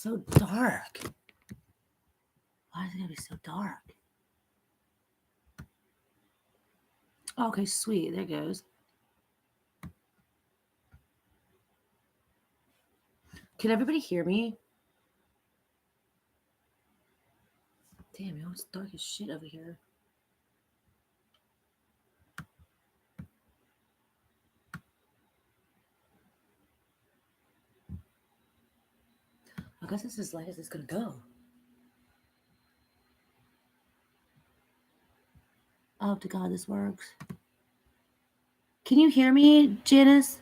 so dark? Why is it gonna be so dark? Okay, sweet. There it goes. Can everybody hear me? Damn, it's dark as shit over here. I guess it's as light as it's gonna go. I hope to God this works. Can you hear me, Janice?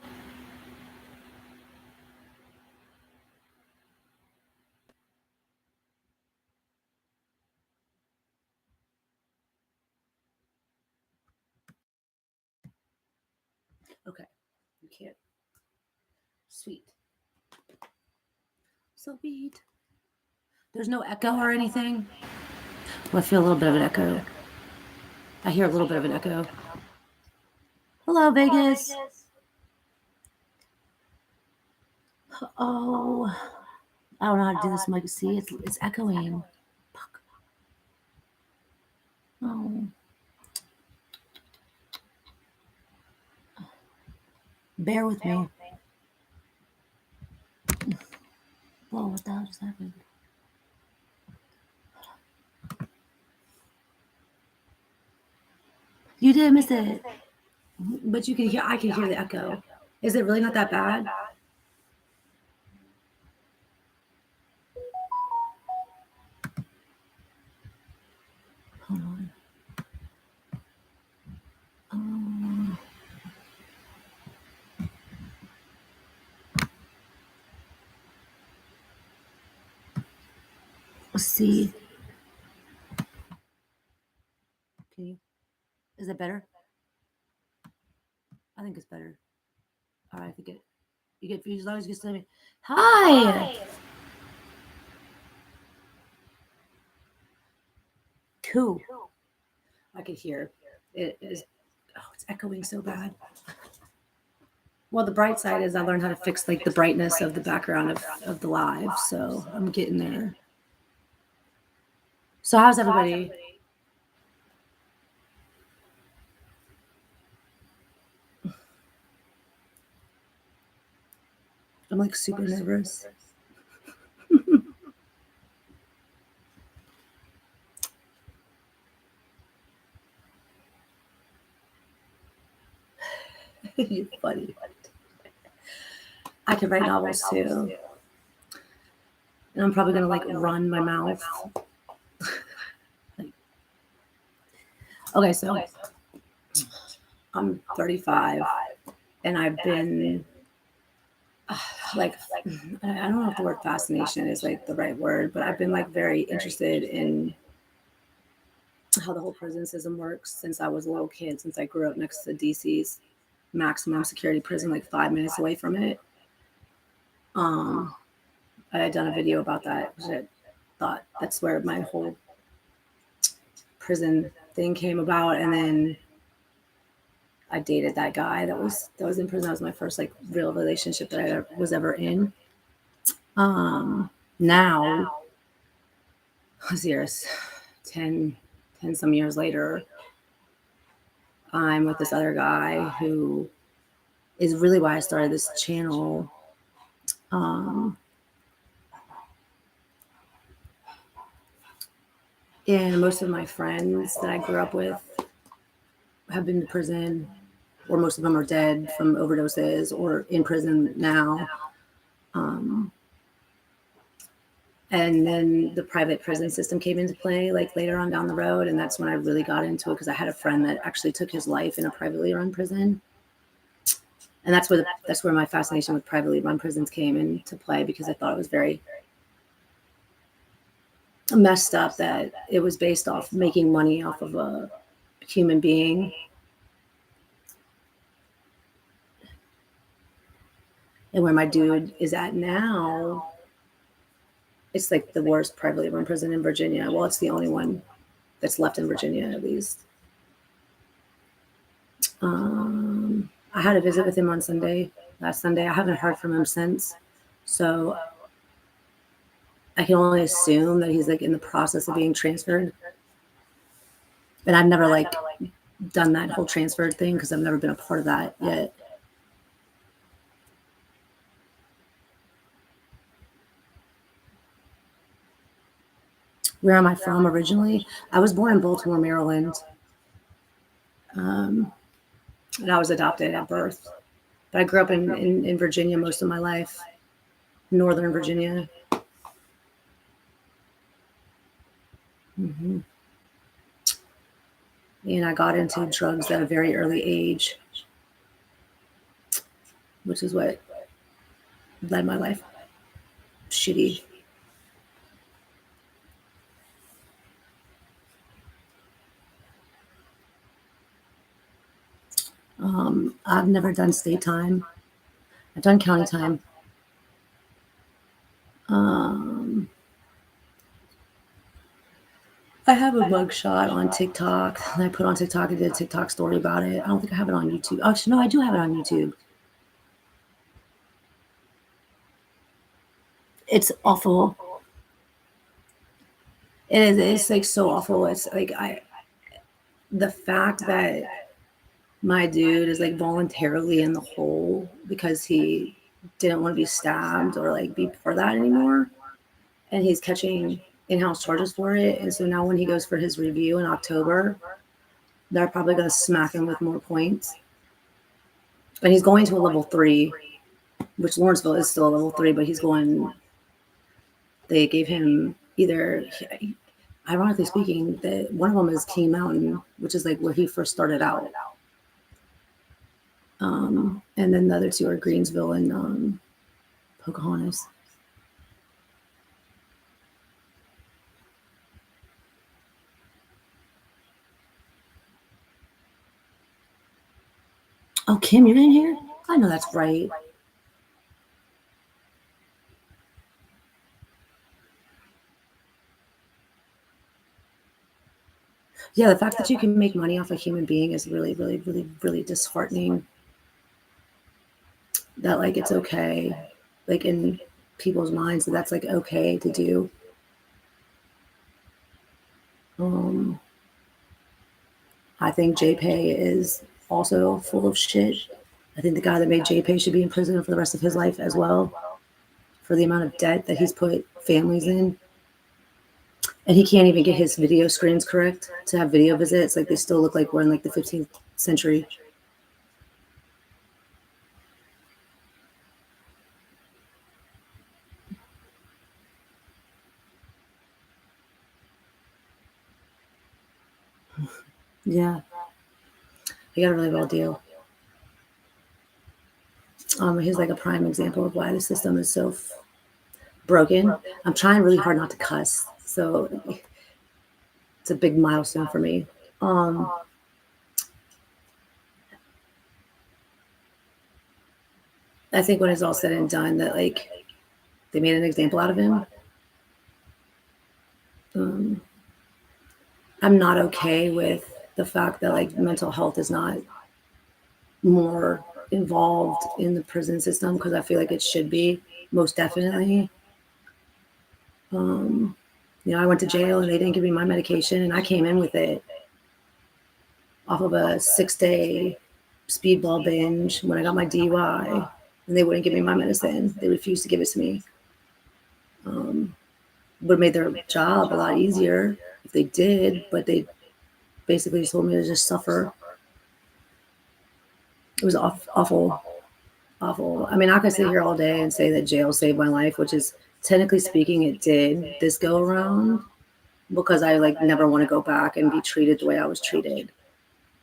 Okay, you can't. Sweet. So sweet. There's no echo or anything? Well, I feel a little bit of an echo. I hear a little bit of an echo. Hello, Vegas. Oh, I don't know how to do this, Mike. See, it's echoing. Fuck. Oh. Bear with me. Whoa, what the hell just happened? You did miss it. But you can hear, I can hear the echo. Is it really not that bad? Hold on. Let's see. Can you? Is it better? I think it's better. All right, I think you get as long as you can me. Hi. Cool. I could hear. It is. Oh, it's echoing so bad. Well, the bright side is I learned how to fix like the brightness of the background of the live, so I'm getting there. So how's everybody? I'm like super nervous. You're funny. I can write novels too. And I'm probably gonna like run my mouth. Okay, so I'm 35 and I've been like, I don't know if the word fascination is like the right word, but I've been like very interested in how the whole prison system works since I was a little kid, since I grew up next to DC's maximum security prison, like 5 minutes away from it. I had done a video about that because I thought that's where my whole prison thing came about. And then I dated that guy that was in prison. That was my first like real relationship that I was ever in. Now, years, 10 some years later, I'm with this other guy who is really why I started this channel. And most of my friends that I grew up with have been to prison, or most of them are dead from overdoses or in prison now. And then the private prison system came into play like later on down the road. And that's when I really got into it because I had a friend that actually took his life in a privately run prison. And that's where my fascination with privately run prisons came into play, because I thought it was very messed up that it was based off making money off of a human being. And where my dude is at now, it's like the worst privately run prison in Virginia. Well, it's the only one that's left in Virginia, at least. I had a visit with him on last Sunday. I haven't heard from him since. So I can only assume that he's like in the process of being transferred. And I've never like done that whole transfer thing because I've never been a part of that yet. Where am I from originally? I was born in Baltimore, Maryland. And I was adopted at birth. But I grew up in Virginia most of my life, Northern Virginia. Mm-hmm. And I got into drugs at a very early age, which is what led my life shitty. I've never done state time. I've done county time. I have a mugshot on TikTok that I put on TikTok. I did a TikTok story about it. I don't think I have it on YouTube. Actually, no, I do have it on YouTube. It's awful. It is. It's like so awful. It's like the fact that my dude is like voluntarily in the hole because he didn't want to be stabbed or like be part of that anymore, and he's catching in-house charges for it. And so now when he goes for his review in October, they're probably going to smack him with more points. And he's going to a level 3, which Lawrenceville is still a level 3, but he's going. They gave him either, ironically speaking, that one of them is King Mountain, which is like where he first started out. And then the other 2 are Greensville and Pocahontas. Oh, Kim, you're in here? I know that's right. Yeah, the fact that you can make money off a human being is really, really, really, really disheartening. That like it's okay, like in people's minds, that that's like okay to do. I think JPay is also full of shit. I think the guy that made JPay should be in prison for the rest of his life as well, for the amount of debt that he's put families in. And he can't even get his video screens correct to have video visits. Like they still look like we're in like the 15th century. Yeah, he got a really well deal. He's like a prime example of why the system is so broken. I'm trying really hard not to cuss, so it's a big milestone for me. I think when it's all said and done, that like they made an example out of him. I'm not okay with the fact that like mental health is not more involved in the prison system, because I feel like it should be, most definitely. I went to jail and they didn't give me my medication, and I came in with it off of a 6-day speedball binge when I got my DUI, and they wouldn't give me my medicine. They refused to give it to me. Would have made their job a lot easier if they did, but they basically just told me to just suffer. It was awful. I mean, I could sit here all day and say that jail saved my life, which is technically speaking, it did this go around, because I like never want to go back and be treated the way I was treated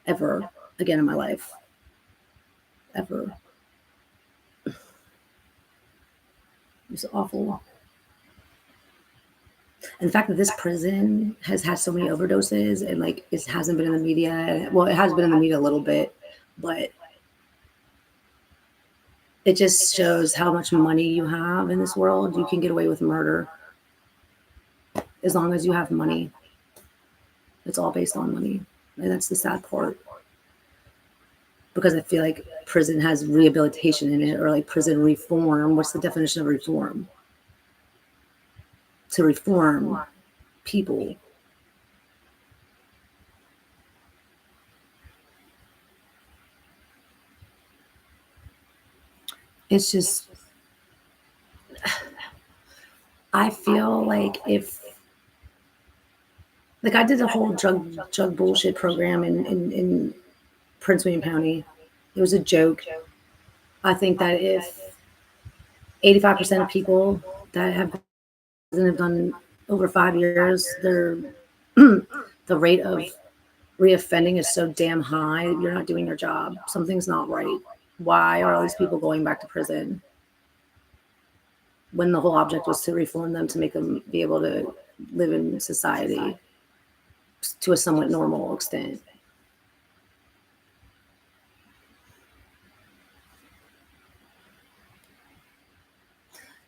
ever again in my life. Ever. It was awful. And the fact that this prison has had so many overdoses and like it hasn't been in the media. Well, it has been in the media a little bit, but it just shows how much money you have in this world. You can get away with murder as long as you have money. It's all based on money. And that's the sad part. Because I feel like prison has rehabilitation in it, or like prison reform. What's the definition of reform? to reform people. It's just, I feel like like I did a whole drug bullshit program in Prince William County. It was a joke. I think that if 85% of people that have done over 5 years, the rate of reoffending is so damn high. You're not doing your job. Something's not right. Why are all these people going back to prison when the whole object was to reform them, to make them be able to live in society to a somewhat normal extent?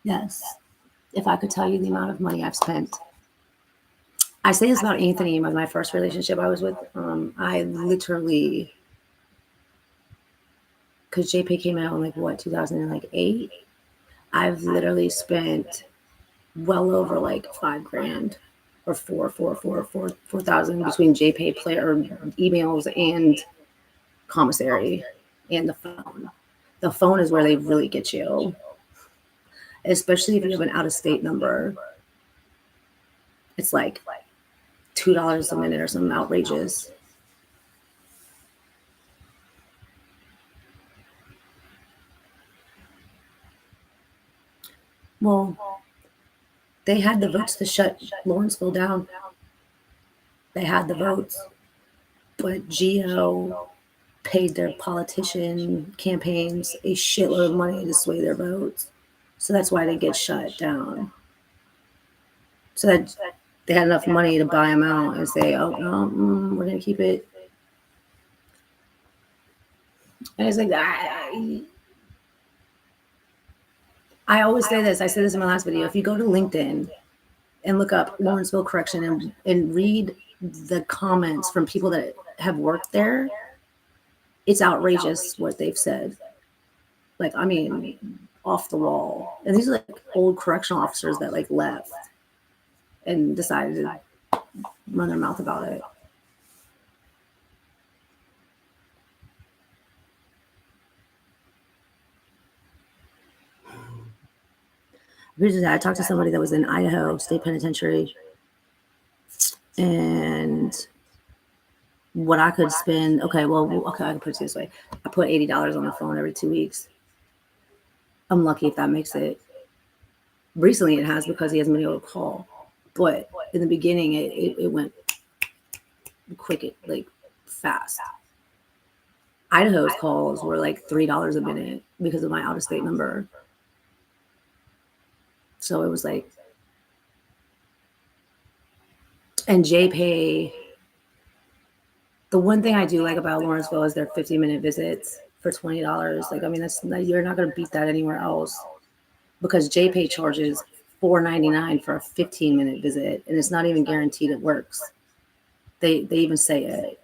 Yes. If I could tell you the amount of money I've spent. I say this about Anthony, my first relationship I was with. I literally, because JP came out in like what, 2008. I've literally spent well over like $5,000 or 4,000 between JPay player emails and commissary and the phone. The phone is where they really get you, especially if you have an out-of-state number. It's like $2 a minute or something outrageous. Well, they had the votes to shut Lawrenceville down. They had the votes, but Geo paid their politician campaigns a shitload of money to sway their votes. So that's why they get shut down. So that they had enough money to buy them out and say, oh, no, we're going to keep it. And it's like, I always say this. I said this in my last video. If you go to LinkedIn and look up Lawrenceville Correction and read the comments from people that have worked there, it's outrageous what they've said. Like, I mean, off the wall. And these are like old correctional officers that like left and decided to run their mouth about it. I talked to somebody that was in Idaho State Penitentiary, and what I could spend, okay, I can put it this way. I put $80 on the phone every 2 weeks. I'm lucky if that makes it. Recently it has, because he hasn't been able to call. But in the beginning, it went quick, like fast. Idaho's calls were like $3 a minute because of my out-of-state number. So it was like, and JPay, the one thing I do like about Lawrenceville is their 50-minute visits for $20. Like, I mean, you're not going to beat that anywhere else, because JPay charges $4.99 for a 15-minute visit, and it's not even guaranteed it works. They even say it.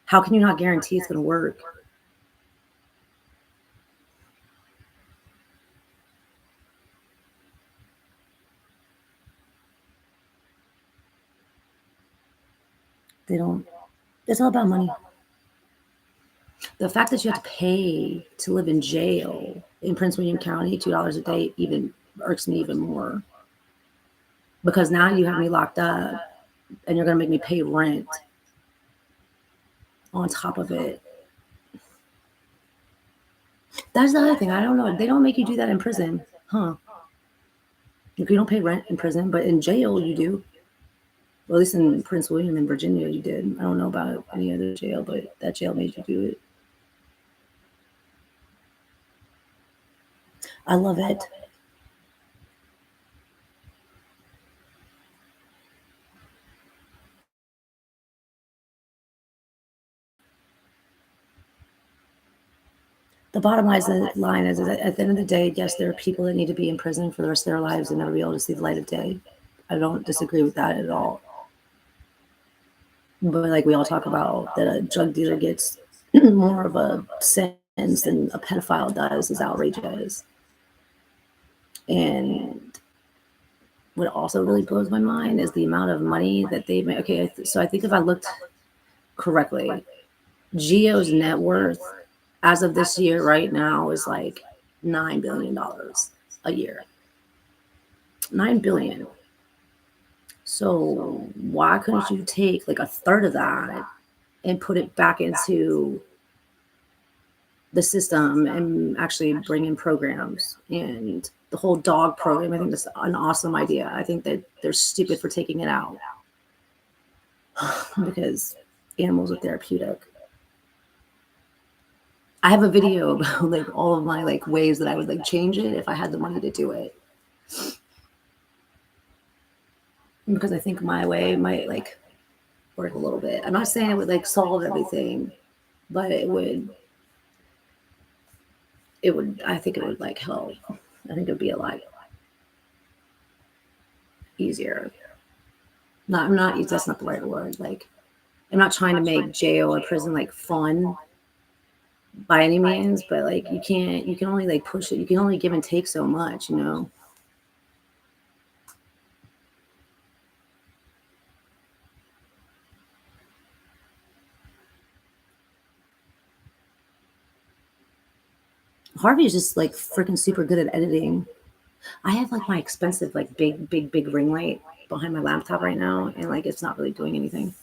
How can you not guarantee it's going to work? They don't. It's all about money. The fact that you have to pay to live in jail in Prince William County, $2 a day, even irks me even more. Because now you have me locked up and you're going to make me pay rent on top of it. That's the other thing. I don't know. They don't make you do that in prison, huh? You don't pay rent in prison, but in jail you do. Well, at least in Prince William and Virginia you did. I don't know about any other jail, but that jail made you do it. I love it. The bottom line is that at the end of the day, yes, there are people that need to be in prison for the rest of their lives and never be able to see the light of day. I don't disagree with that at all. But like we all talk about, that a drug dealer gets more of a sentence than a pedophile does is outrageous. And what also really blows my mind is the amount of money that they make. Okay, so I think if I looked correctly, Geo's net worth as of this year right now is like $9 billion a year. 9 billion. So why couldn't you take like a third of that and put it back into the system and actually bring in programs and the whole dog program? I think that's an awesome idea. I think that they're stupid for taking it out because animals are therapeutic. I have a video about like all of my like ways that I would like change it if I had the money to do it. Because I think my way might like work a little bit. I'm not saying it would like solve everything, but it would I think it would like help. I think it would be a lot easier. I'm not that's not the right word. Like I'm not trying to make jail or prison like fun by any means, but like you can only like push it. You can only give and take so much, you know. Harvey is just like freaking super good at editing. I have like my expensive, like big ring light behind my laptop right now, and like it's not really doing anything.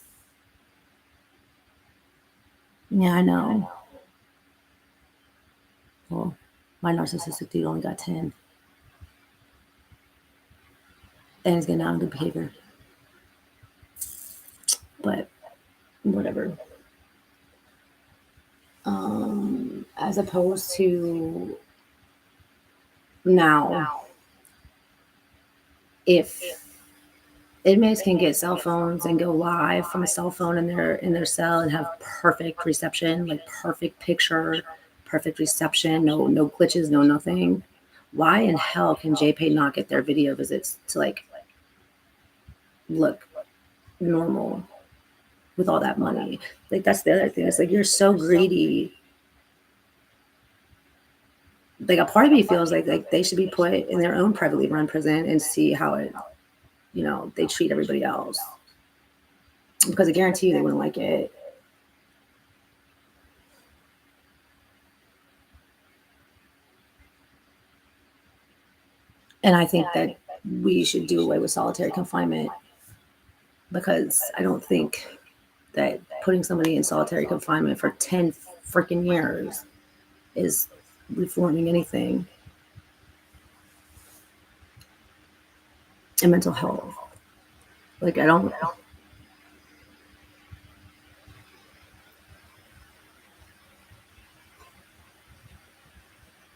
Yeah, I know. Well, my narcissistic dude only got 10, and he's getting out of good behavior. But whatever. As opposed to now, if inmates can get cell phones and go live from a cell phone in their cell and have perfect reception, like perfect picture, perfect reception, no glitches, no nothing. Why in hell can JPay not get their video visits to like look normal with all that money? Like that's the other thing. It's like you're so greedy. Like a part of me feels like they should be put in their own privately run prison and see how it, you know, they treat everybody else. Because I guarantee you they wouldn't like it. And I think that we should do away with solitary confinement because I don't think that putting somebody in solitary confinement for 10 freaking years is reforming anything in mental health. Like, I don't.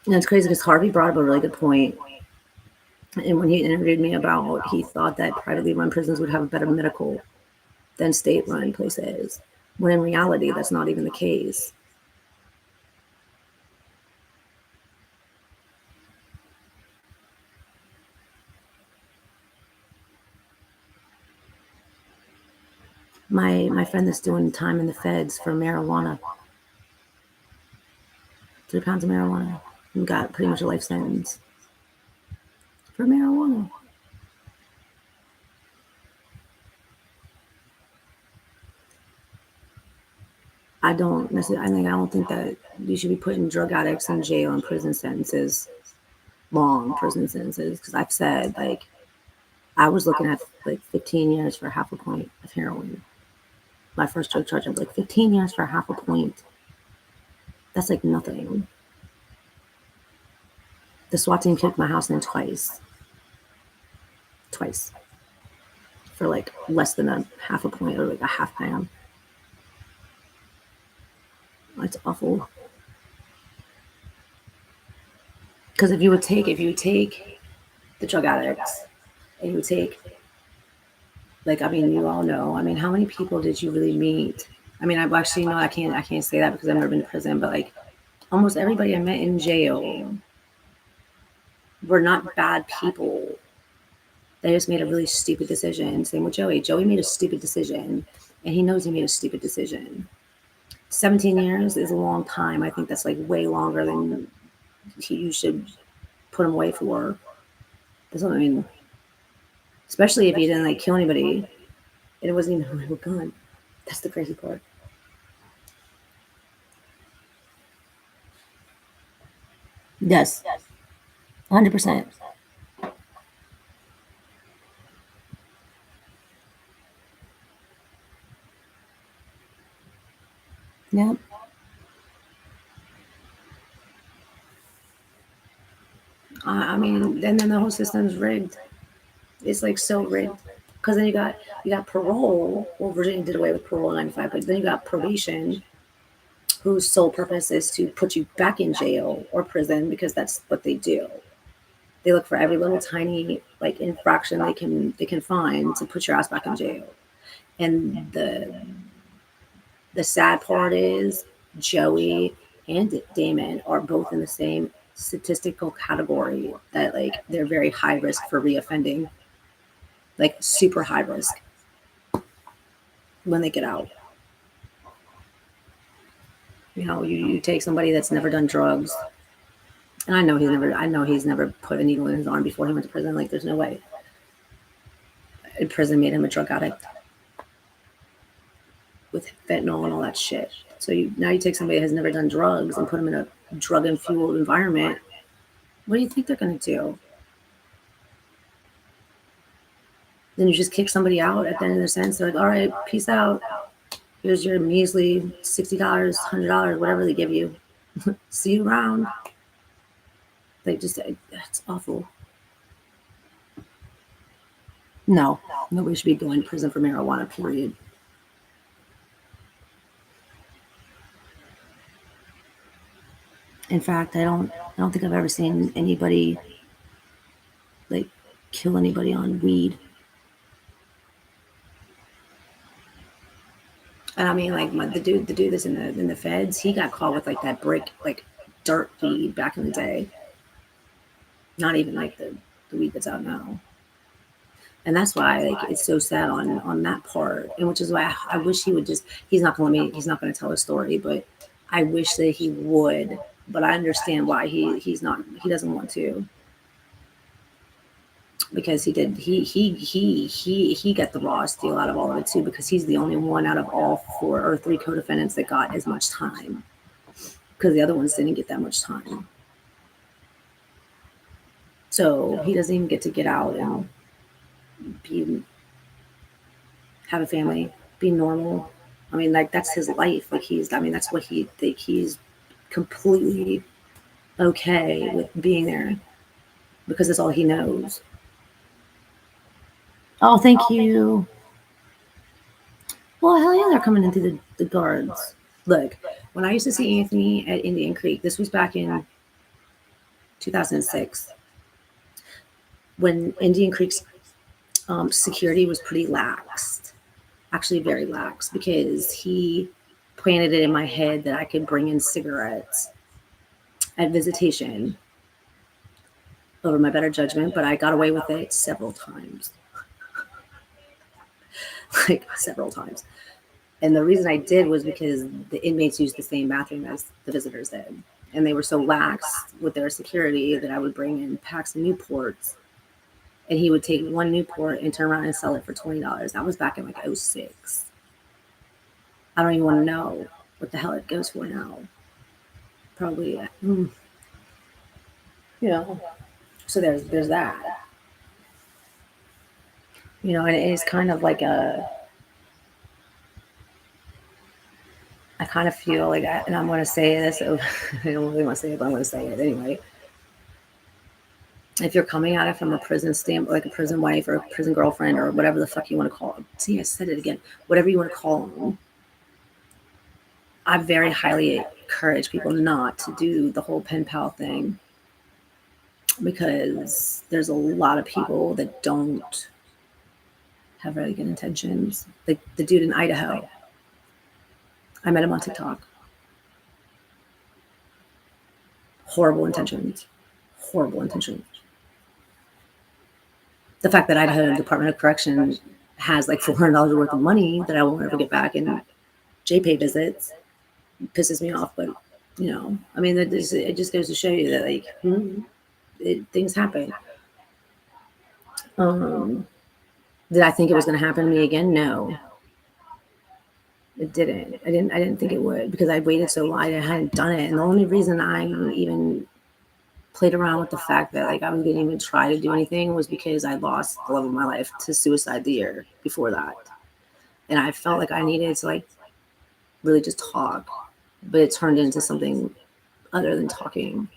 And it's crazy because Harvey brought up a really good point. And when he interviewed me about, he thought that privately run prisons would have a better medical than state run places, when in reality, that's not even the case. My friend that's doing time in the feds for marijuana, 3 pounds of marijuana, and got pretty much a life sentence for marijuana. I don't necessarily. I don't think that you should be putting drug addicts in jail and prison sentences, long prison sentences. Because I've said like I was looking at like 15 years for half a point of heroin. My first drug charge, I was like 15 years for half a point. That's like nothing. The SWAT team kicked my house in twice for like less than a half a point or like a half gram. It's awful. Because if you would take the drug addicts and you would take, like, I mean, you all know, I mean, how many people did you really meet? I mean, I've actually, no, I can't say that because I've never been to prison, but like almost everybody I met in jail were not bad people. They just made a really stupid decision. Same with Joey. Joey made a stupid decision and he knows he made a stupid decision. 17 years is a long time. I think that's like way longer than you should put him away for. That's what I mean. especially if he didn't like kill anybody, and it wasn't even a real gun. That's the crazy part. Yes, 100%. Yep. I mean, and then the whole system's rigged. It's like so rigged. Because then you got parole. Well, Virginia did away with parole in '95, but then you got probation, whose sole purpose is to put you back in jail or prison because that's what they do. They look for every little tiny like infraction they can find to put your ass back in jail. And the sad part is Joey and Damon are both in the same statistical category that like they're very high risk for reoffending, like super high risk when they get out. You take somebody that's never done drugs, and I know he's never put a needle in his arm before he went to prison. Like there's no way. Prison made him a drug addict with fentanyl and all that shit. So now you take somebody that has never done drugs and put them in a drug fueled environment. What do you think they're going to do? Then you just kick somebody out at the end of the sentence. They're like, all right, peace out. Here's your measly $60, $100, whatever they give you. See you around. It's awful. No, nobody should be going to prison for marijuana, period. In fact, I don't think I've ever seen anybody like kill anybody on weed. And I mean, like the dude that's in the feds, he got caught with like that brick, like dirt weed back in the day. Not even like the weed that's out now. And that's why like it's so sad on that part, and which is why I wish he would just. He's not gonna tell a story, but I wish that he would. But I understand why he doesn't want to, because he got the rawest deal out of all of it too, because he's the only one out of all 4 or 3 co-defendants that got as much time, because the other ones didn't get that much time. So he doesn't even get to get out and have a family, be normal. I mean, like that's his life. Like that's what he's completely okay with being there, because that's all he knows. Oh, thank you. Well, hell yeah, they're coming in through the guards. Look, when I used to see Anthony at Indian Creek, this was back in 2006, when Indian Creek's security was pretty lax, actually very lax, because he planted it in my head that I could bring in cigarettes at visitation over my better judgment, but I got away with it several times. Like several times. And the reason I did was because the inmates used the same bathroom as the visitors did. And they were so lax with their security that I would bring in packs of Newports, and he would take one Newport and turn around and sell it for $20. That was back in like '06. I don't even want to know what the hell it goes for now. Probably, so there's that. And it is kind of like I kind of feel like, and I'm going to say this, I don't really want to say it, but I'm going to say it anyway. If you're coming at it from a prison stamp, like a prison wife or a prison girlfriend or whatever the fuck you want to call it. See, I said it again. Whatever you want to call them. I very highly encourage people not to do the whole pen pal thing, because there's a lot of people that don't have really good intentions. Like the dude in Idaho. I met him on TikTok. Horrible intentions. Horrible intentions. The fact that Idaho Department of Correction has like $400 worth of money that I won't ever get back in JPay visits pisses me off. But I mean, it just goes to show you that like things happen. Did I think it was going to happen to me again? No, it didn't. I didn't think it would, because I waited so long. I hadn't done it. And the only reason I even played around with the fact that like I was going to even try to do anything was because I lost the love of my life to suicide the year before that. And I felt like I needed to like really just talk, but it turned into something other than talking.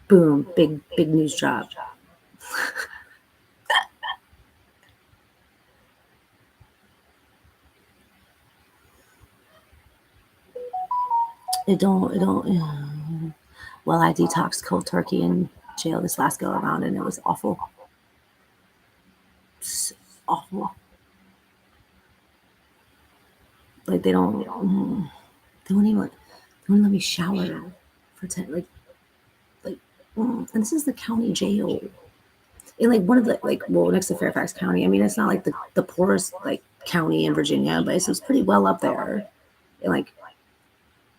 Boom, big news drop. It don't. Well, I detoxed cold turkey in jail this last go around, and it was awful. It's awful. Like they don't even let me shower for 10 and this is the county jail. In like one of the next to Fairfax County. I mean, it's not like the poorest like county in Virginia, but it's pretty well up there. In like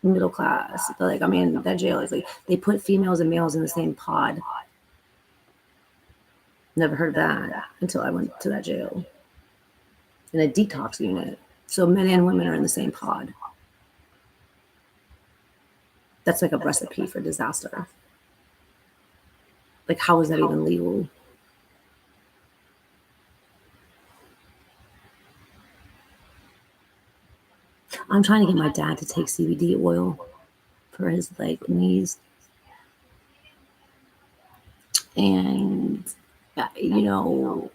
middle class. But like, I mean, that jail is like they put females and males in the same pod. Never heard of that until I went to that jail. In a detox unit. So men and women are in the same pod. That's like a recipe for disaster. Like, how is that even legal? I'm trying to get my dad to take CBD oil for his like knees. And you know,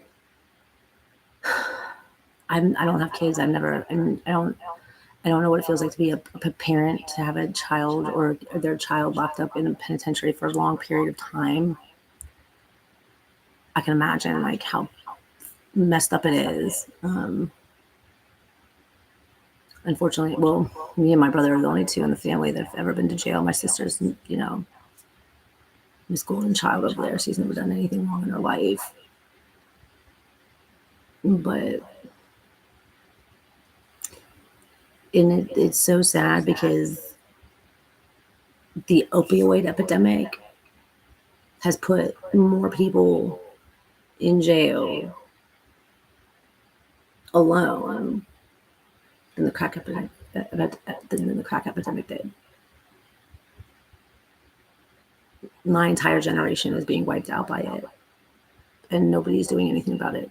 I don't have kids. I don't know what it feels like to be a parent, to have a child or their child locked up in a penitentiary for a long period of time. I can imagine like how messed up it is. Unfortunately, well, me and my brother are the only two in the family that have ever been to jail. My sister's, Miss Golden Child over there. She's never done anything wrong in her life. But it's so sad because the opioid epidemic has put more people in jail alone than the crack epidemic did. My entire generation is being wiped out by it, and nobody's doing anything about it.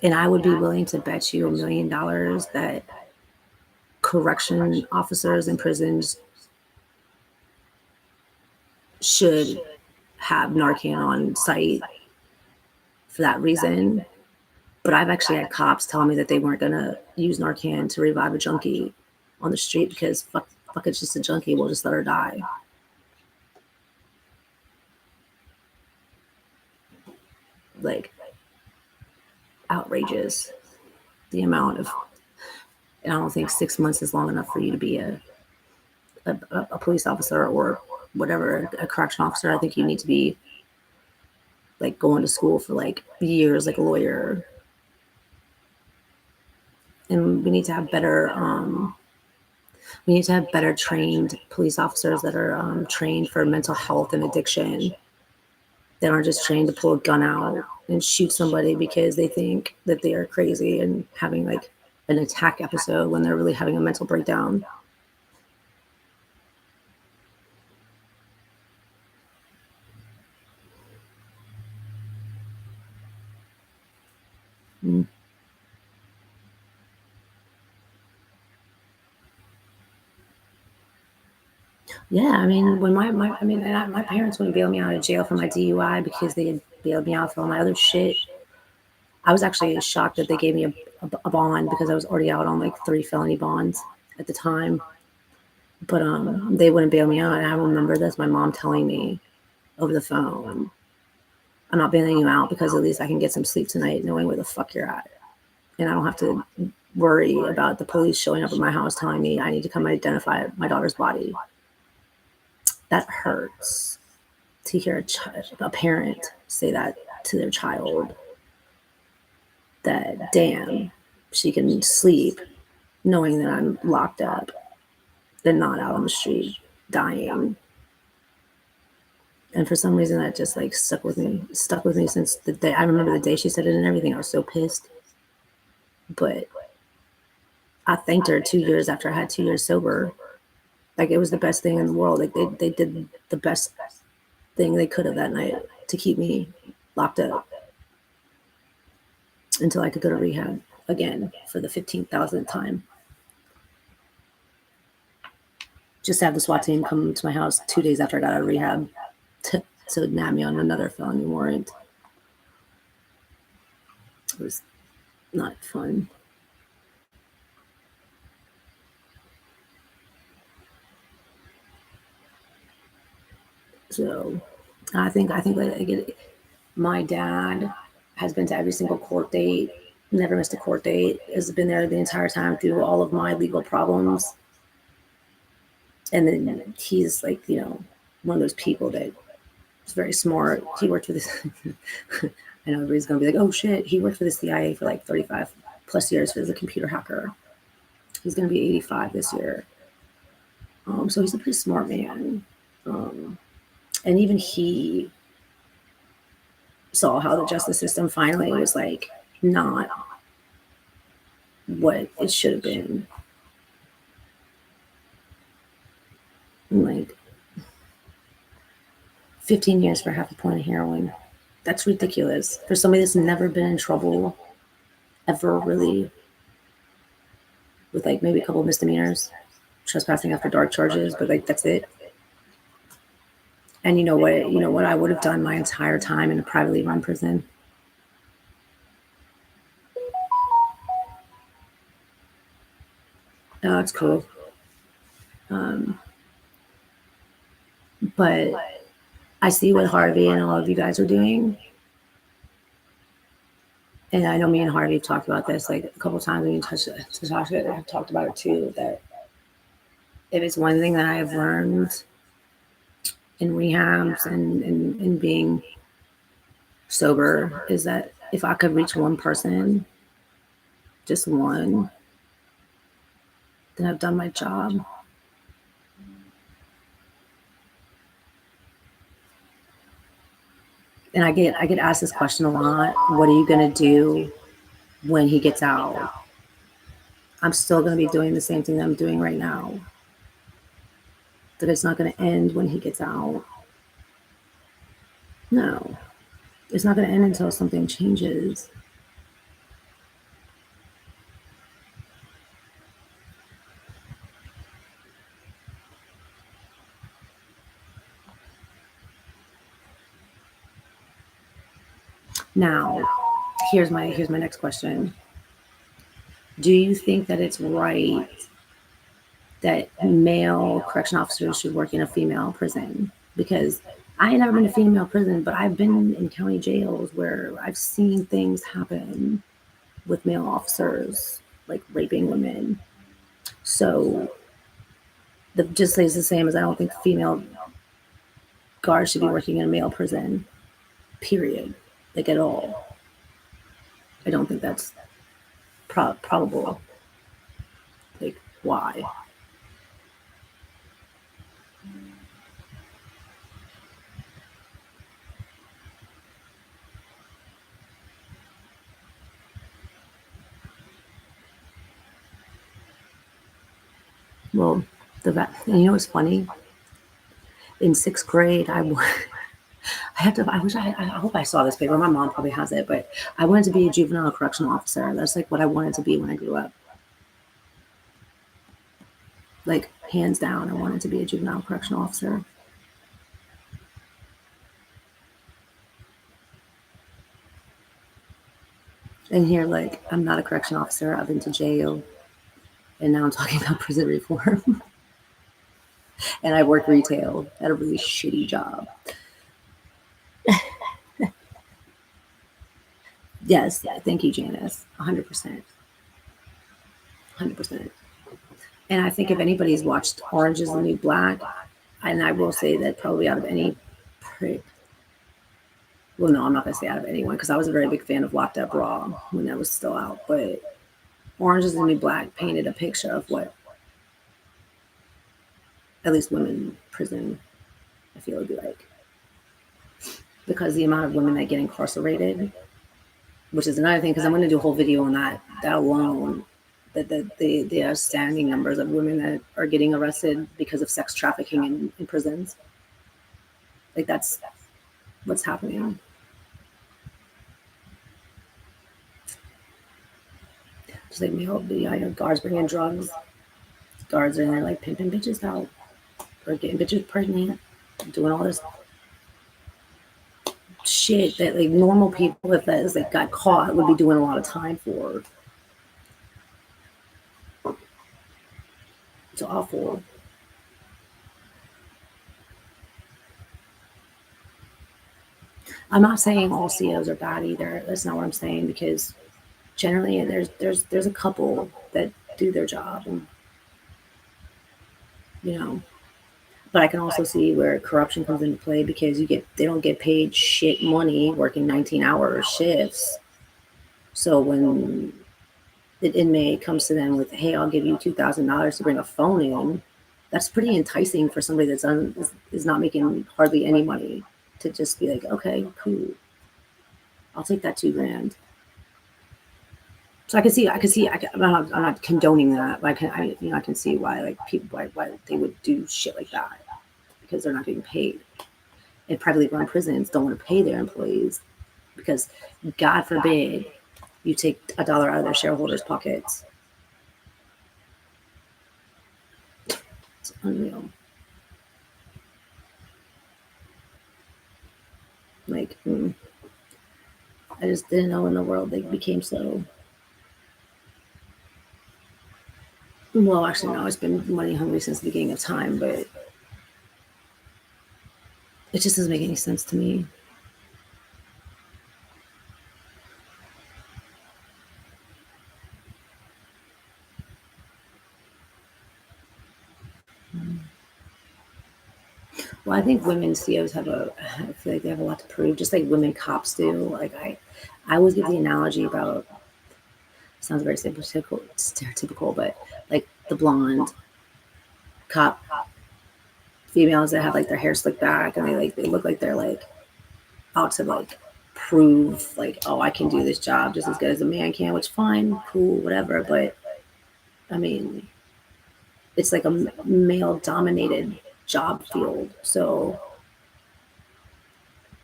And I would be willing to bet you $1 million that correction officers in prisons should have Narcan on site for that reason. But I've actually had cops tell me that they weren't going to use Narcan to revive a junkie on the street because fuck, it's just a junkie. We'll just let her die. Like, outrageous. The amount of, and I don't think 6 months is long enough for you to be a police officer or whatever, a correction officer. I think you need to be like going to school for like years, like a lawyer. And we need to have better trained police officers that are trained for mental health and addiction, that aren't just trained to pull a gun out and shoot somebody because they think that they are crazy and having like an attack episode when they're really having a mental breakdown. Yeah, I mean, when my parents wouldn't bail me out of jail for my DUI because they had bailed me out for all my other shit. I was actually shocked that they gave me a bond because I was already out on like 3 felony bonds at the time. But they wouldn't bail me out. And I remember this, my mom telling me over the phone, I'm not bailing you out because at least I can get some sleep tonight knowing where the fuck you're at. And I don't have to worry about the police showing up at my house telling me I need to come identify my daughter's body. That hurts to hear a parent say that to their child. That, damn, she can sleep knowing that I'm locked up and not out on the street dying. And for some reason that just like stuck with me since the day. I remember the day she said it and everything. I was so pissed. But I thanked her 2 years after I had 2 years sober. Like, it was the best thing in the world. Like, they did the best thing they could have that night to keep me locked up until I could go to rehab again for the 15,000th time. Just to have the SWAT team come to my house 2 days after I got out of rehab to nab me on another felony warrant. It was not fun. So I think like, my dad has been to every single court date, never missed a court date, has been there the entire time through all of my legal problems. And then he's like, one of those people that is very smart. He worked for this. I know everybody's going to be like, oh shit, he worked for the CIA for like 35 plus years as a computer hacker. He's going to be 85 this year. So he's a pretty smart man. And even he saw how the justice system finally was like not what it should have been. Like 15 years for half a point of heroin. That's ridiculous. For somebody that's never been in trouble ever, really, with like maybe a couple of misdemeanors, trespassing after dark charges, but like that's it. And you know what I would have done my entire time in a privately run prison? No, it's cool. But I see what Harvey and all of you guys are doing. And I know me and Harvey have talked about this like a couple of times when you touched it. I've talked about it too, that if it's one thing that I have learned in rehabs and being sober, is that if I could reach one person, just one, then I've done my job. And I get asked this question a lot. What are you going to do when he gets out? I'm still going to be doing the same thing that I'm doing right now. That it's not going to end when he gets out. No, it's not going to end until something changes. Now, here's my next question. Do you think that it's right that male correction officers should work in a female prison? Because I ain't never been to female prison, but I've been in county jails where I've seen things happen with male officers, like raping women. So just stays the same as I don't think female guards should be working in a male prison, period, like at all. I don't think that's probable. Like, why? Well, what's funny? In 6th grade, I hope I saw this paper. My mom probably has it, but I wanted to be a juvenile correctional officer. That's like what I wanted to be when I grew up. Like, hands down, I wanted to be a juvenile correctional officer. And here, like, I'm not a correction officer. I've been to jail. And now I'm talking about prison reform. And I work retail at a really shitty job. Yes, thank you, Janice. 100%. 100%. And I think if anybody's watched Orange is the New Black, and I will say that probably out of any well, no, I'm not going to say out of anyone, because I was a very big fan of Locked Up Raw when that was still out. But Orange is the New Black painted a picture of what at least women in prison, I feel, would be like. because the amount of women that get incarcerated, which is another thing, because I'm going to do a whole video on that alone, that the outstanding numbers of women that are getting arrested because of sex trafficking in prisons. Like, that's what's happening. Just like guards bringing drugs. Guards are in there like pimping bitches out, or getting bitches pregnant, doing all this shit that like normal people, if that is like got caught, would be doing a lot of time for. It's awful. I'm not saying all COs are bad either. That's not what I'm saying, because generally there's a couple that do their job, and but I can also see where corruption comes into play, because they don't get paid shit money working 19-hour shifts. So when the inmate comes to them with, hey, I'll give you $2,000 to bring a phone in, that's pretty enticing for somebody that's is not making hardly any money, to just be like, okay, cool, I'll take that $2,000. So I can see. I'm not condoning that, but I can see why like people why they would do shit like that, because they're not getting paid. And privately run prisons don't want to pay their employees, because God forbid you take $1 out of their shareholders' pockets. It's unreal. Like, I just didn't know in the world they became so. Well, actually, no, it's been money hungry since the beginning of time, but it just doesn't make any sense to me. Well, I think women COs I feel like they have a lot to prove, just like women cops do. Like, I always give the analogy about, sounds very stereotypical, but like the blonde cop females that have like their hair slicked back, and they look like they're like out to like prove like, oh, I can do this job just as good as a man can, which fine, cool, whatever. But I mean, it's like a male dominated job field. So,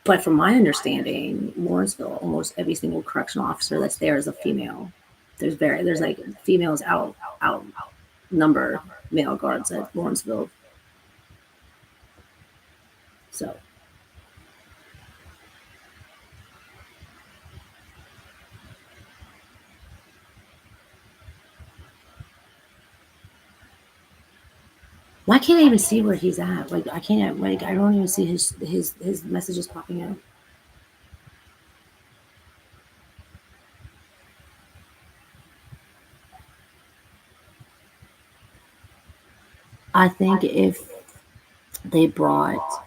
but from my understanding, Lawrenceville, almost every single correctional officer that's there is a female. There's like females outnumber male guards at Lawrenceville. So why can't I even see where he's at? Like, I can't, like, I don't even see his messages popping up. I think if they brought,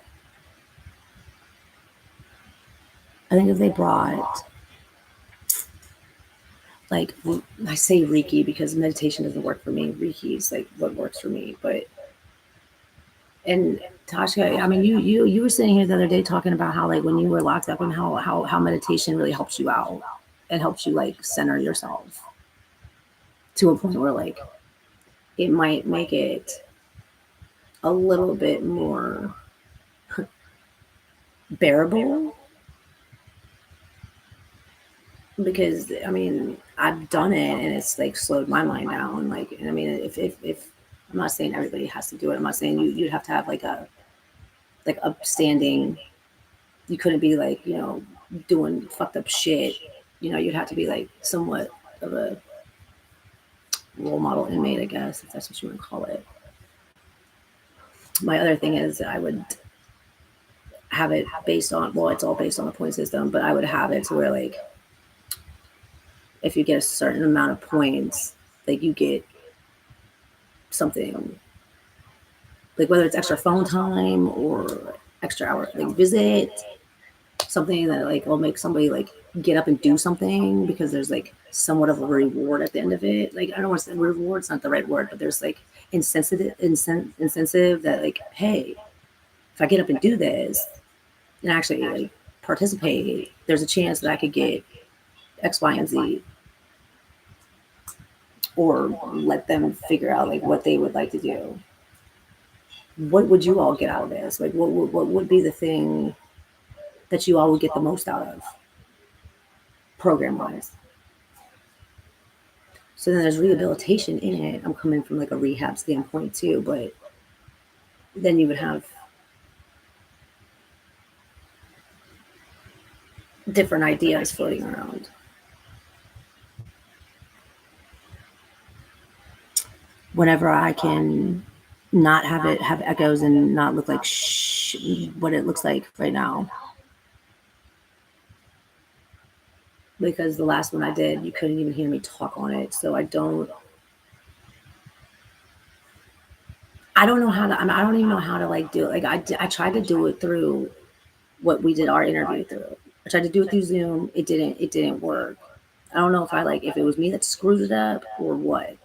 like, I say Reiki because meditation doesn't work for me. Reiki is like what works for me. But, and Tasha, I mean, you were sitting here the other day talking about how, like, when you were locked up, and how meditation really helps you out. It helps you like center yourself to a point where like it might make it a little bit more bearable, because I mean, I've done it and it's like slowed my mind down. Like, and I mean, if I'm not saying everybody has to do it. I'm not saying you'd have to have like a upstanding. You couldn't be like, doing fucked up shit. You'd have to be like somewhat of a role model inmate, I guess, if that's what you want to call it. My other thing is I would have it based on, well, it's all based on the point system, but I would have it to where like, if you get a certain amount of points, like you get something, like whether it's extra phone time or extra hour like visit, something that like will make somebody like get up and do something, because there's like somewhat of a reward at the end of it. Like, I don't want to say reward's not the right word, but there's like incentive that like, hey, if I get up and do this and actually like participate, there's a chance that I could get X, Y, and Z, or let them figure out like what they would like to do. What would you all get out of this? Like, what would be the thing that you all would get the most out of, program wise? So then there's rehabilitation in it. I'm coming from like a rehab standpoint too, but then you would have different ideas floating around. Whenever I can not have it have echoes and not look like what it looks like right now. Because the last one I did, you couldn't even hear me talk on it. So I don't know how to, I don't even know how to like do it. Like I tried to do it through what we did our interview through. I tried to do it through Zoom. It didn't work. I don't know if it was me that screwed it up or what.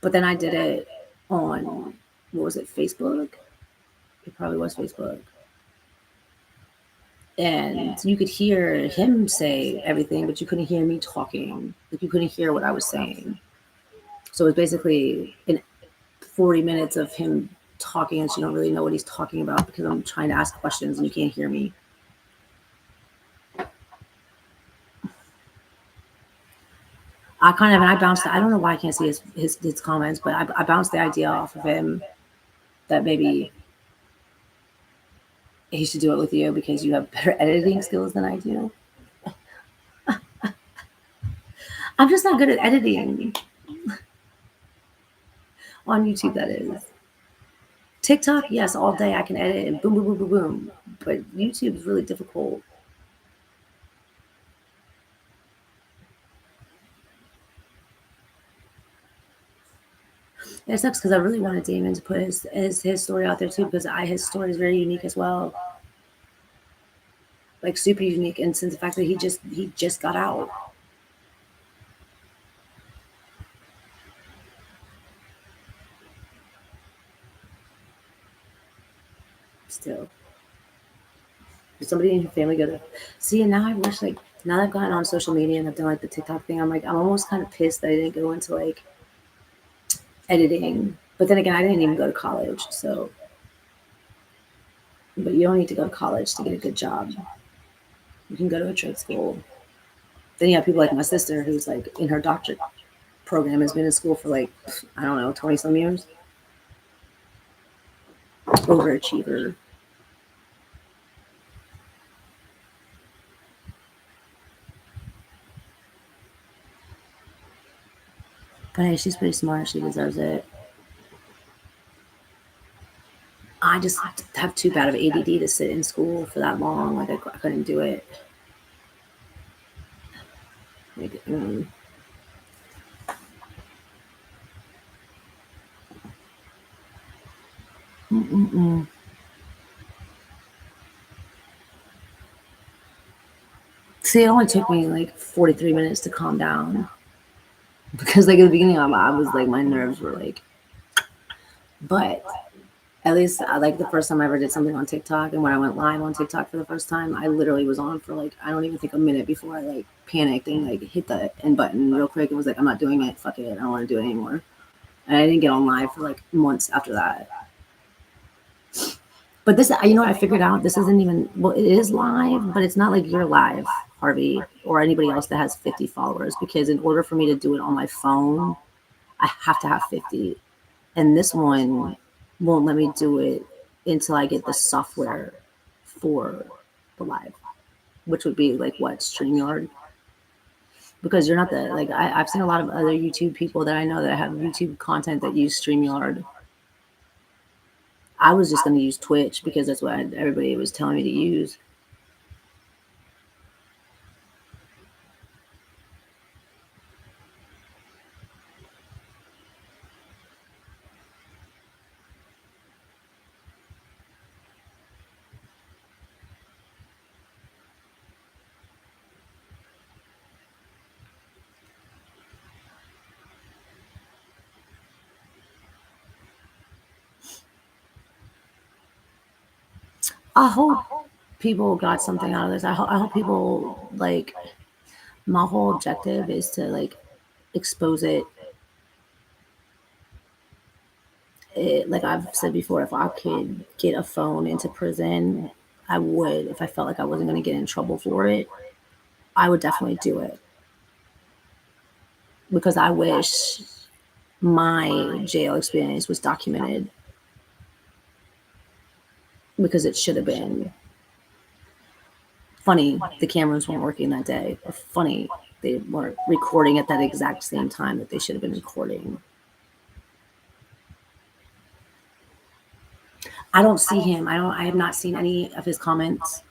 But then I did it on, what was it, Facebook? It probably was Facebook. And you could hear him say everything, but you couldn't hear me talking. Like you couldn't hear what I was saying. So it's basically in 40 minutes of him talking and you don't really know what he's talking about because I'm trying to ask questions and you can't hear me. I bounced, I don't know why I can't see his comments, but I bounced the idea off of him that maybe he should do it with you because you have better editing skills than I do. I'm just not good at editing. On YouTube, that is. TikTok, yes, all day I can edit and boom, boom, boom, boom, boom. But YouTube is really difficult. It sucks because I really wanted Damon to put his story out there too because his story is very unique as well. Like super unique, and since the fact that he just got out. Still. Did somebody in your family go to see? And now I wish like now that I've gotten on social media and I've done like the TikTok thing, I'm almost kind of pissed that I didn't go into like editing. But then again, I didn't even go to college, so. But you don't need to go to college to get a good job. You can go to a trade school. Then you have people like my sister who's like in her doctorate program, has been in school for like, I don't know, 20 some years. Overachiever. But hey, she's pretty smart. She deserves it. I just have too bad of ADD to sit in school for that long. Like I couldn't do it. Like, See, it only took me like 43 minutes to calm down because like at the beginning I was like my nerves were like, but at least I like the first time I ever did something on TikTok, and when I went live on TikTok for the first time, I literally was on for like I don't even think a minute before I like panicked and like hit the end button real quick and was like, I'm not doing it, fuck it, I don't want to do it anymore. And I didn't get on live for like months after that. But this, you know what I figured out? This isn't even, well, it is live, but it's not like you're live, Harvey, or anybody else that has 50 followers, because in order for me to do it on my phone, I have to have 50. And this one won't let me do it until I get the software for the live, which would be like what, StreamYard? Because you're not the, like, I've seen a lot of other YouTube people that I know that have YouTube content that use StreamYard. I was just going to use Twitch because that's what everybody was telling me to use. I hope people got something out of this. I hope people, like, my whole objective is to, like, expose it. Like I've said before, if I could get a phone into prison, I would. If I felt like I wasn't going to get in trouble for it, I would definitely do it. Because I wish my jail experience was documented. Because it should have been. Funny, the cameras weren't working that day. Or funny, they weren't recording at that exact same time that they should have been recording. I don't see him. I have not seen any of his comments.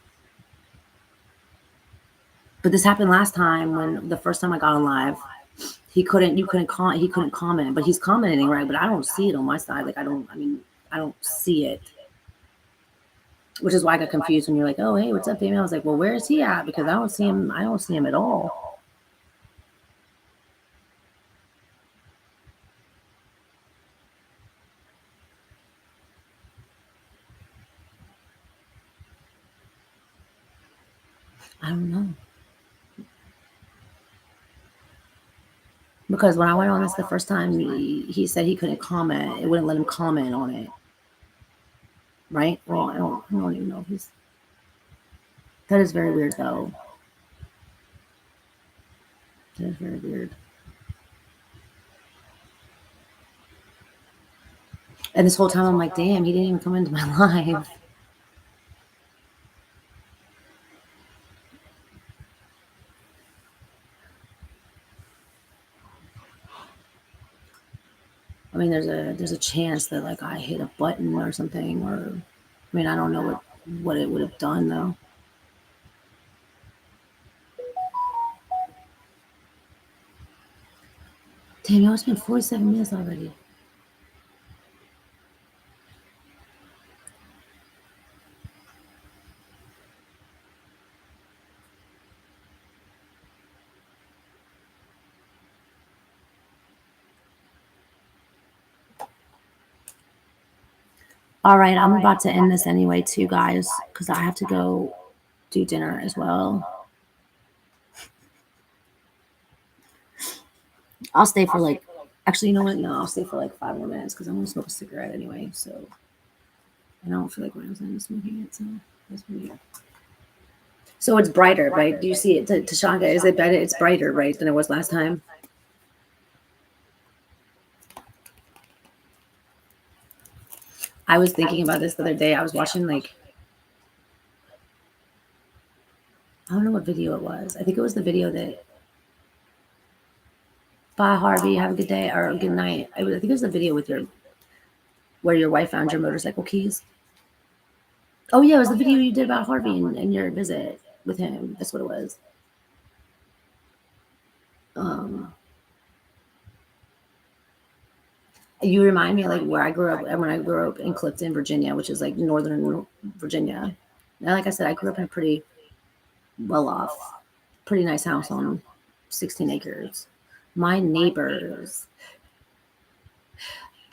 But this happened last time when the first time I got on live. You couldn't comment, but he's commenting, right? But I don't see it on my side. Like I don't see it. Which is why I got confused when you're like, oh hey, what's up, baby? I was like, well, where is he at? Because I don't see him at all. I don't know. Because when I went on this the first time, he said he couldn't comment. It wouldn't let him comment on it. Right? Well, I don't even know if he's. That is very weird, though. That is very weird. And this whole time, I'm like, damn, he didn't even come into my live. I mean, there's a chance that like I hit a button or something, or I mean, I don't know what it would have done though. Damn, y'all, it's been 47 minutes already. All right, I'm about to end this anyway, too, guys, because I have to go do dinner as well. I'll stay for like, actually, you know what? No, I'll stay for like 5 more minutes because I'm gonna smoke a cigarette anyway. So, and I don't feel like when I was smoking it, so that's pretty good. So it's brighter, right? Do you see it, Tashanka? Is it better? It's brighter, right, than it was last time? I was thinking about this the other day. I was watching like, I don't know what video it was. I think it was the video that, bye Harvey, have a good day or good night. I think it was the video with where your wife found your motorcycle keys. Oh yeah, it was the video you did about Harvey and your visit with him. That's what it was. You remind me of like where I grew up when I grew up in Clifton, Virginia, which is like northern Virginia. Now, like I said, I grew up in a pretty well off, pretty nice house on 16 acres. My neighbors,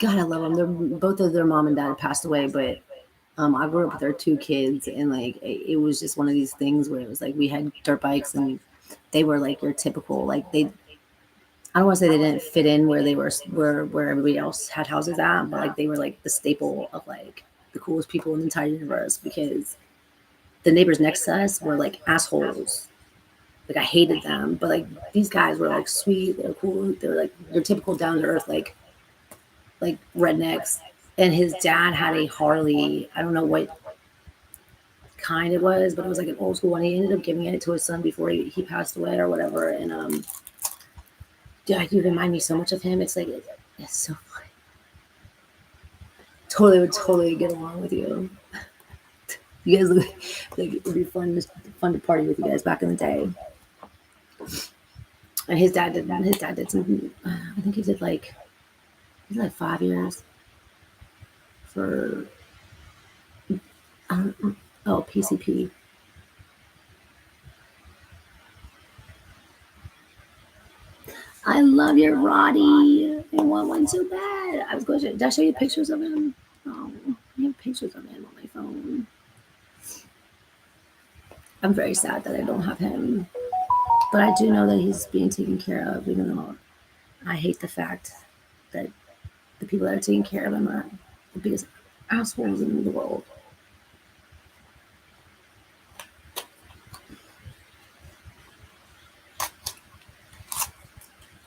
God, I love them. They're both of their mom and dad passed away, but I grew up with their 2 kids, and like it was just one of these things where it was like we had dirt bikes, and they were like your typical like they. I don't want to say they didn't fit in where they were where everybody else had houses at, but like they were like the staple of like the coolest people in the entire universe because the neighbors next to us were like assholes. Like I hated them, but like these guys were like sweet, they were cool, they were like your typical down to earth like rednecks. And his dad had a Harley. I don't know what kind it was, but it was like an old school one. He ended up giving it to his son before he passed away or whatever. And dude, you remind me so much of him. It's like it's so funny. Totally would totally get along with you. You guys look like it would be fun to party with you guys back in the day. And his dad did some. I think he did like 5 years for PCP. I love your Roddy. I want one so bad. I was going to. Did I show you pictures of him? Oh, I have pictures of him on my phone. I'm very sad that I don't have him. But I do know that he's being taken care of, even though I hate the fact that the people that are taking care of him are the biggest assholes in the world.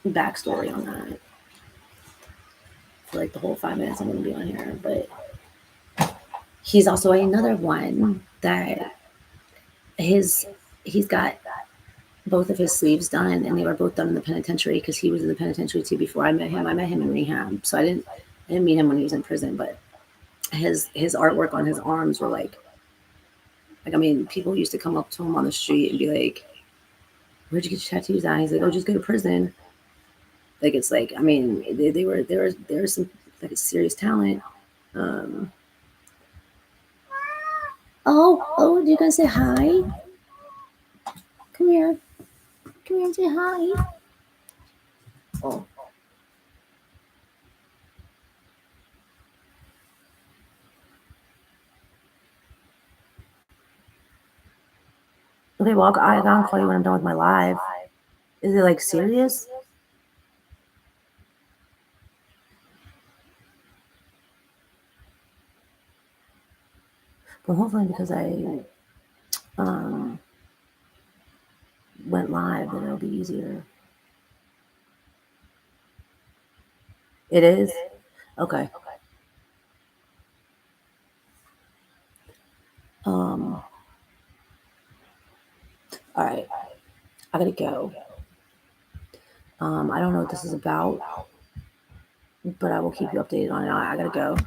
Backstory on that. For like the whole 5 minutes I'm going to be on here. But he's also another one that he's got both of his sleeves done, and they were both done in the penitentiary because he was in the penitentiary too before I met him. I met him in rehab, so I didn't meet him when he was in prison. But his artwork on his arms were like I mean, people used to come up to him on the street and be like, "Where'd you get your tattoos at?" He's like, "Oh, just go to prison." Like it's like I mean, they were there was some like serious talent. Um, oh, you gonna say hi? Come here. Come here and say hi. Oh. Okay, well, I gotta call you when I'm done with my live. Is it like serious? Well, hopefully because I went live, then it'll be easier. It is? Okay. All right. I gotta go. I don't know what this is about, but I will keep you updated on it. I gotta go.